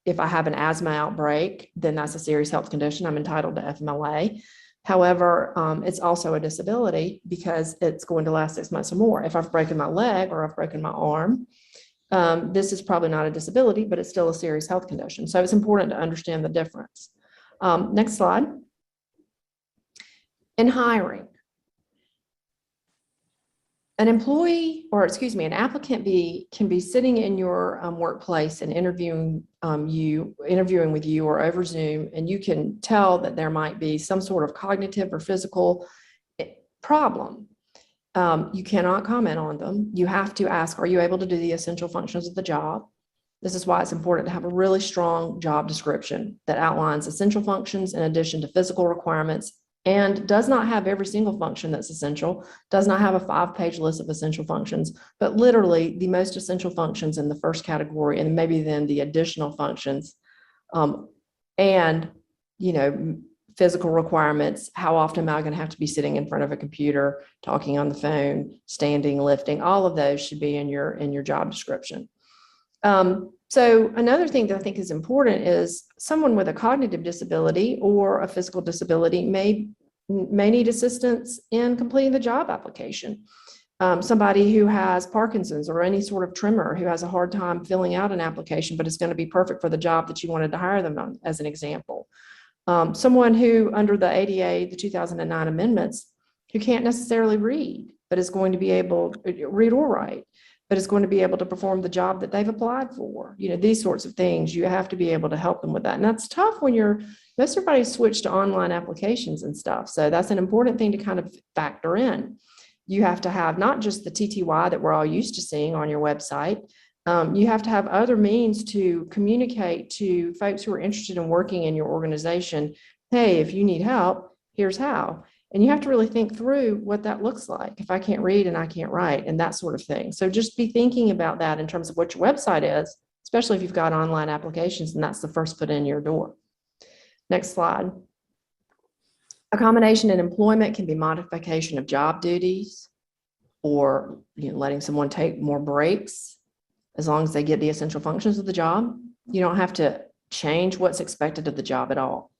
if I have an asthma outbreak, then that's a serious health condition. I'm entitled to FMLA. However, it's also a disability because it's going to last 6 months or more. If I've broken my leg or I've broken my arm, this is probably not a disability, but it's still a serious health condition. So it's important to understand the difference. Next slide. In hiring, an applicant can be sitting in your workplace and interviewing with you or over Zoom, and you can tell that there might be some sort of cognitive or physical problem. You cannot comment on them. You have to ask, are you able to do the essential functions of the job? This is why it's important to have a really strong job description that outlines essential functions in addition to physical requirements, and does not have every single function that's essential, does not have a 5-page list of essential functions, but literally the most essential functions in the first category, and maybe then the additional functions, and, physical requirements. How often am I going to have to be sitting in front of a computer, talking on the phone, standing, lifting? All of those should be in your job description. So another thing that I think is important is someone with a cognitive disability or a physical disability may need assistance in completing the job application. Somebody who has Parkinson's or any sort of tremor, who has a hard time filling out an application, but is going to be perfect for the job that you wanted to hire them on, as an example. Someone who, under the ADA, the 2009 amendments, who can't necessarily read, but is going to be able to read or write, but is going to be able to perform the job that they've applied for. These sorts of things, you have to be able to help them with that. And that's tough when most everybody's switched to online applications and stuff. So that's an important thing to kind of factor in. You have to have not just the TTY that we're all used to seeing on your website, You have to have other means to communicate to folks who are interested in working in your organization. Hey, if you need help, here's how. And you have to really think through what that looks like. If I can't read and I can't write and that sort of thing. So just be thinking about that in terms of what your website is, especially if you've got online applications and that's the first foot in your door. Next slide. Accommodation in employment can be modification of job duties or letting someone take more breaks as long as they get the essential functions of the job. You don't have to change what's expected of the job at all.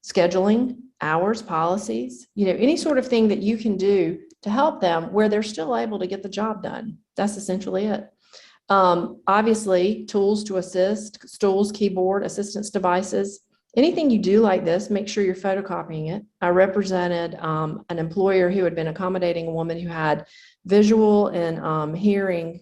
Scheduling, hours, policies, any sort of thing that you can do to help them where they're still able to get the job done. That's essentially it. Obviously, tools to assist, stools, keyboard, assistance devices. Anything you do like this, make sure you're photocopying it. I represented an employer who had been accommodating a woman who had visual and hearing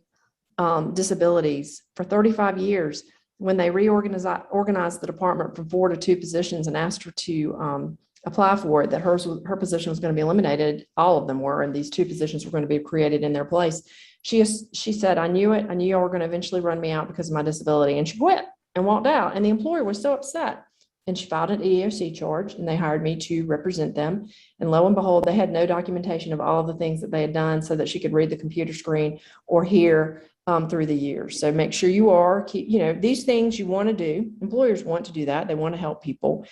disabilities for 35 years. When they organized the department from 4 to 2 positions and asked her to apply for it, that her position was going to be eliminated. All of them were, and these 2 positions were going to be created in their place. She said, I knew it. I knew y'all were going to eventually run me out because of my disability. And she quit and walked out. And the employer was so upset. And she filed an EEOC charge, and they hired me to represent them. And lo and behold, they had no documentation of all of the things that they had done so that she could read the computer screen or hear through the years. So make sure you are, these things you want to do. Employers want to do that. They want to help people.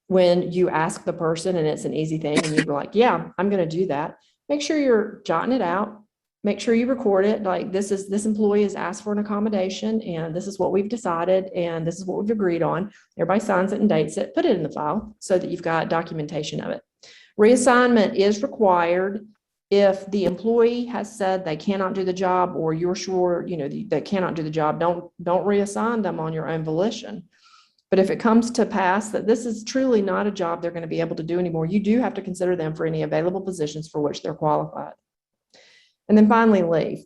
When you ask the person and it's an easy thing and you're like, yeah, I'm going to do that. Make sure you're jotting it out. Make sure you record it. Like this employee has asked for an accommodation and this is what we've decided and this is what we've agreed on. Everybody signs it and dates it, put it in the file so that you've got documentation of it. Reassignment is required if the employee has said they cannot do the job or you're sure, they cannot do the job. Don't reassign them on your own volition. But if it comes to pass that this is truly not a job they're going to be able to do anymore, you do have to consider them for any available positions for which they're qualified. And then finally, leave.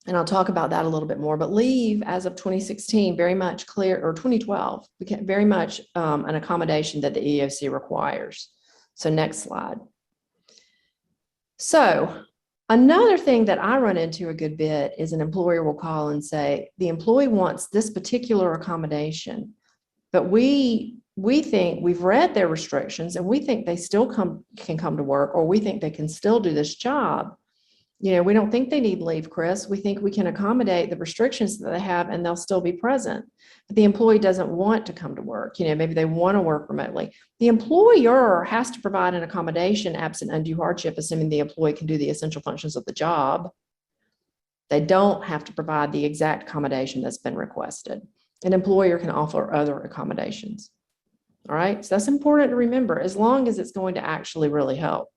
And I'll talk about that a little bit more, but leave as of 2016, very much clear, or 2012, became very much an accommodation that the EEOC requires. So next slide. So another thing that I run into a good bit is an employer will call and say, the employee wants this particular accommodation, but we think we've read their restrictions and we think they still can come to work, or we think they can still do this job. We don't think they need leave, Chris. We think we can accommodate the restrictions that they have and they'll still be present. But the employee doesn't want to come to work. Maybe they want to work remotely. The employer has to provide an accommodation absent undue hardship, assuming the employee can do the essential functions of the job. They don't have to provide the exact accommodation that's been requested. An employer can offer other accommodations. All right, so that's important to remember as long as it's going to actually really help.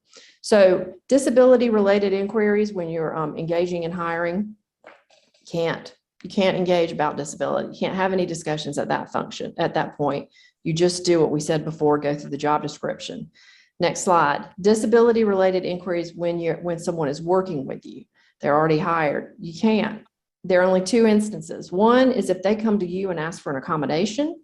So disability related inquiries when you're engaging in hiring, you can't engage about disability. You can't have any discussions at that point. You just do what we said before, go through the job description. Next slide. Disability related inquiries when someone is working with you, they're already hired. You can't. There are only 2 instances. One is if they come to you and ask for an accommodation,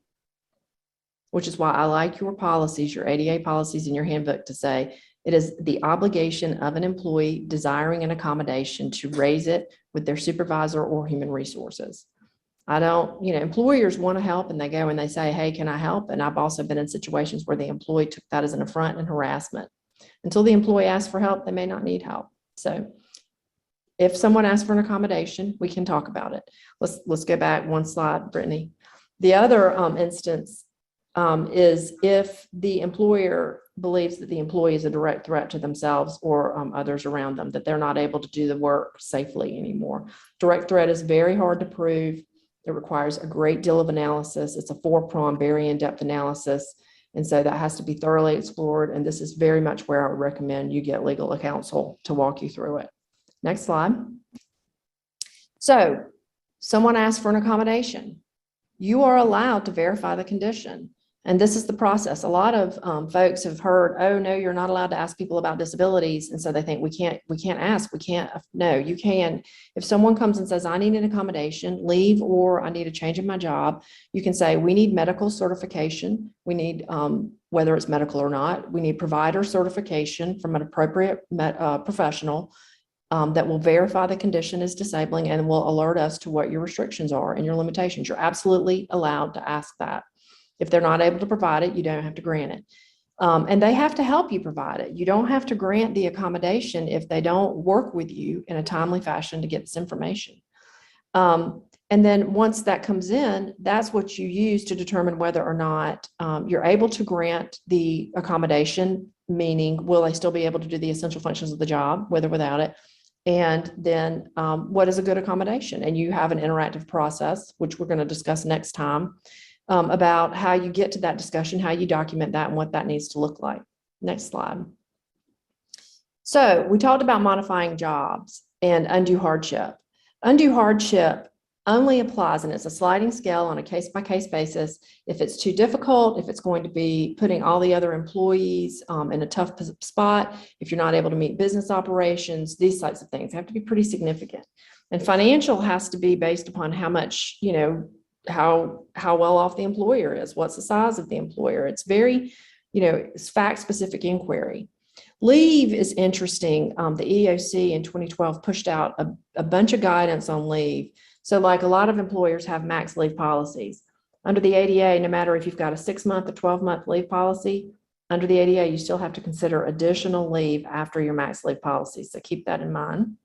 which is why I like your policies, your ADA policies in your handbook to say, it is the obligation of an employee desiring an accommodation to raise it with their supervisor or human resources. Employers want to help and they go and they say, hey, can I help? And I've also been in situations where the employee took that as an affront and harassment. Until the employee asks for help, they may not need help. So if someone asks for an accommodation, we can talk about it. Let's go back one slide, Brittany. The other instance is if the employer believes that the employee is a direct threat to themselves or others around them, that they're not able to do the work safely anymore. Direct threat is very hard to prove. It requires a great deal of analysis. It's a 4-pronged, very in-depth analysis. And so that has to be thoroughly explored. And this is very much where I would recommend you get legal counsel to walk you through it. Next slide. So someone asks for an accommodation. You are allowed to verify the condition. And this is the process. A lot of folks have heard, oh, no, you're not allowed to ask people about disabilities. And so they think we can't ask, no, you can. If someone comes and says, I need an accommodation, leave, or I need a change in my job, you can say, we need medical certification. We need, whether it's medical or not, we need provider certification from an appropriate professional. that will verify the condition is disabling and will alert us to what your restrictions are and your limitations. You're absolutely allowed to ask that. If they're not able to provide it, you don't have to grant it. And they have to help you provide it. You don't have to grant the accommodation if they don't work with you in a timely fashion to get this information. And then once that comes in, that's what you use to determine whether or not you're able to grant the accommodation, meaning will they still be able to do the essential functions of the job, with or without it? And then what is a good accommodation? And you have an interactive process, which we're going to discuss next time, about how you get to that discussion, how you document that, and what that needs to look like. Next slide. So we talked about modifying jobs and undue hardship. Undue hardship only applies, and it's a sliding scale on a case-by-case basis, if it's too difficult, if it's going to be putting all the other employees in a tough spot, if you're not able to meet business operations, these types of things have to be pretty significant. And financial has to be based upon how much, how well off the employer is, what's the size of the employer. It's very, it's fact-specific inquiry. Leave is interesting. The EEOC in 2012 pushed out a bunch of guidance on leave. So like a lot of employers have max leave policies. Under the ADA, no matter if you've got a 6-month or 12-month leave policy, under the ADA, you still have to consider additional leave after your max leave policy. So keep that in mind.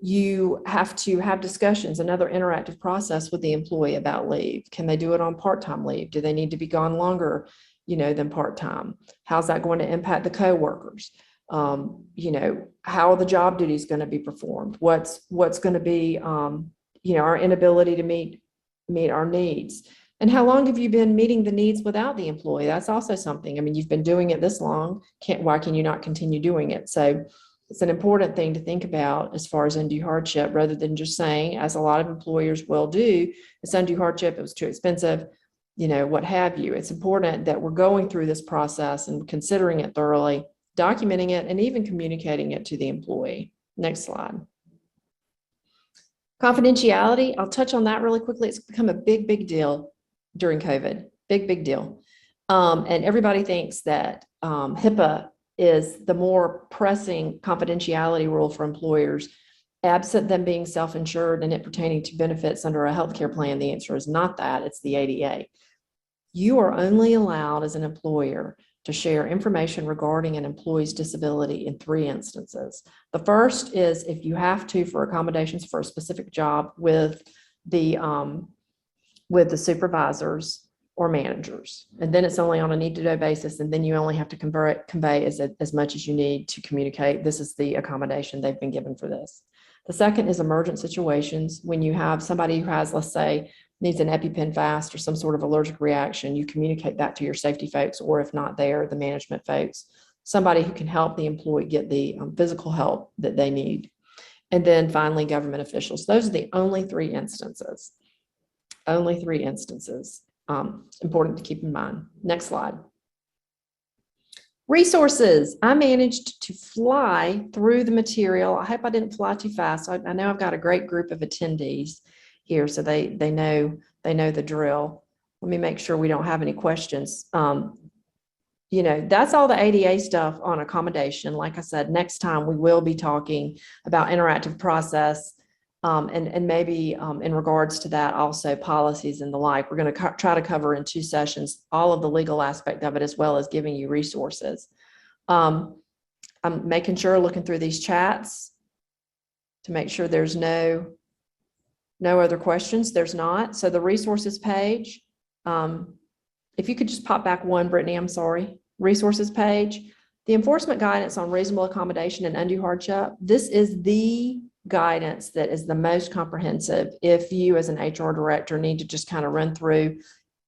You have to have discussions, another interactive process with the employee about leave. Can they do it on part-time leave? Do they need to be gone longer, than part-time? How's that going to impact the coworkers? How are the job duties going to be performed? What's going to be, our inability to meet our needs? And how long have you been meeting the needs without the employee? That's also something. I mean, you've been doing it this long. Why can you not continue doing it? So it's an important thing to think about as far as undue hardship, rather than just saying, as a lot of employers will do, it's undue hardship, it was too expensive, what have you. It's important that we're going through this process and considering it thoroughly, documenting it, and even communicating it to the employee. Next slide. Confidentiality, I'll touch on that really quickly. It's become a big, big deal during COVID, big deal. And everybody thinks that HIPAA is the more pressing confidentiality rule for employers, absent them being self-insured and it pertaining to benefits under a healthcare plan. The answer is not that, it's the ADA. You are only allowed as an employer to share information regarding an employee's disability in 3 instances. The first is if you have to for accommodations for a specific job with the supervisors or managers. And then it's only on a need-to-know basis, and then you only have to convey as much as you need to communicate this is the accommodation they've been given for this. The second is emergent situations. When you have somebody who has, let's say, needs an EpiPen fast or some sort of allergic reaction, you communicate that to your safety folks, or if not there, the management folks, somebody who can help the employee get the physical help that they need. And then finally, government officials. Those are the only 3 instances. Only 3 instances. Important to keep in mind. Next slide. Resources. I managed to fly through the material. I hope I didn't fly too fast. I know I've got a great group of attendees here, so they know the drill. Let me make sure we don't have any questions. That's all the ADA stuff on accommodation. Like I said, next time we will be talking about interactive process, and maybe in regards to that also policies and the like. We're going to try to cover in 2 sessions all of the legal aspect of it, as well as giving you resources. I'm making sure, looking through these chats to make sure there's no other questions. There's not. So the resources page, if you could just pop back one, Brittany, I'm sorry. Resources page, the enforcement guidance on reasonable accommodation and undue hardship. This is the guidance that is the most comprehensive if you as an HR director need to just kind of run through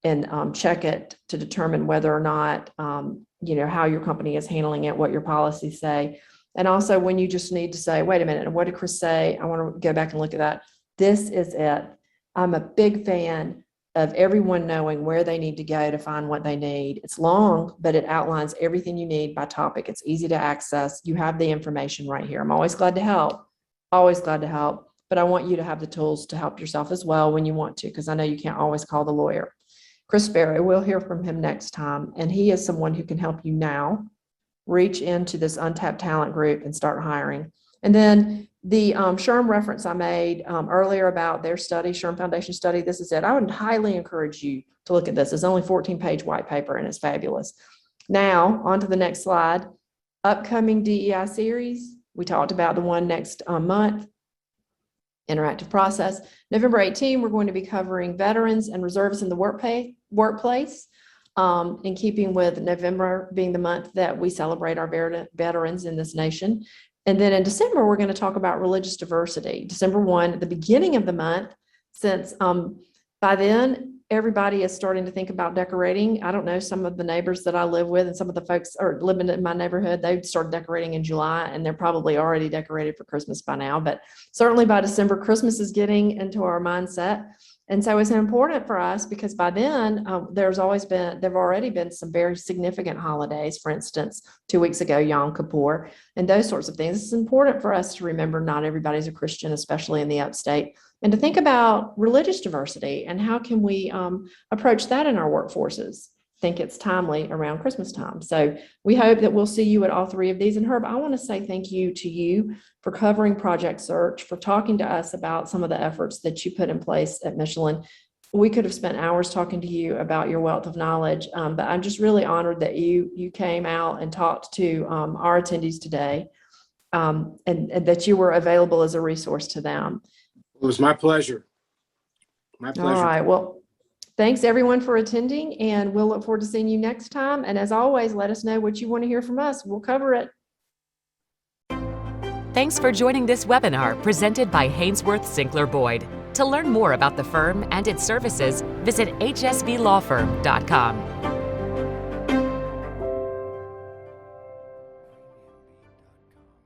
and check it to determine whether or not, how your company is handling it, what your policies say. And also when you just need to say, wait a minute, what did Chris say? I want to go back and look at that. This is it. I'm a big fan of everyone knowing where they need to go to find what they need. It's long, but it outlines everything you need by topic. It's easy to access. You have the information right here. I'm always glad to help. Always glad to help, but I want you to have the tools to help yourself as well when you want to, because I know you can't always call the lawyer. Chris Sparrow, we'll hear from him next time, and he is someone who can help you now reach into this untapped talent group and start hiring. And then the SHRM reference I made earlier about their study, SHRM Foundation study, this is it. I would highly encourage you to look at this. It's only 14-page white paper and it's fabulous. Now, on to the next slide. Upcoming DEI series. We talked about the one next month, interactive process. November 18, we're going to be covering veterans and reservists in the workplace, in keeping with November being the month that we celebrate our veterans in this nation. And then in December, we're going to talk about religious diversity. December 1, at the beginning of the month, since by then, everybody is starting to think about decorating. I don't know, some of the neighbors that I live with and some of the folks are living in my neighborhood, they've started decorating in July and they're probably already decorated for Christmas by now. But certainly by December, Christmas is getting into our mindset. And so it's important for us because by then there've already been some very significant holidays. For instance, 2 weeks ago, Yom Kippur and those sorts of things. It's important for us to remember not everybody's a Christian, especially in the upstate, and to think about religious diversity and how can we approach that in our workforces. I think it's timely around Christmas time. So we hope that we'll see you at all three of these. And Herb, I want to say thank you to you for covering Project Search, for talking to us about some of the efforts that you put in place at Michelin. We could have spent hours talking to you about your wealth of knowledge, but I'm just really honored that you came out and talked to our attendees today, and that you were available as a resource to them. It was my pleasure. My pleasure. All right. Well, thanks everyone for attending, and we'll look forward to seeing you next time. And as always, let us know what you want to hear from us. We'll cover it. Thanks for joining this webinar presented by Hainsworth Sinclair Boyd. To learn more about the firm and its services, visit hsblawfirm.com.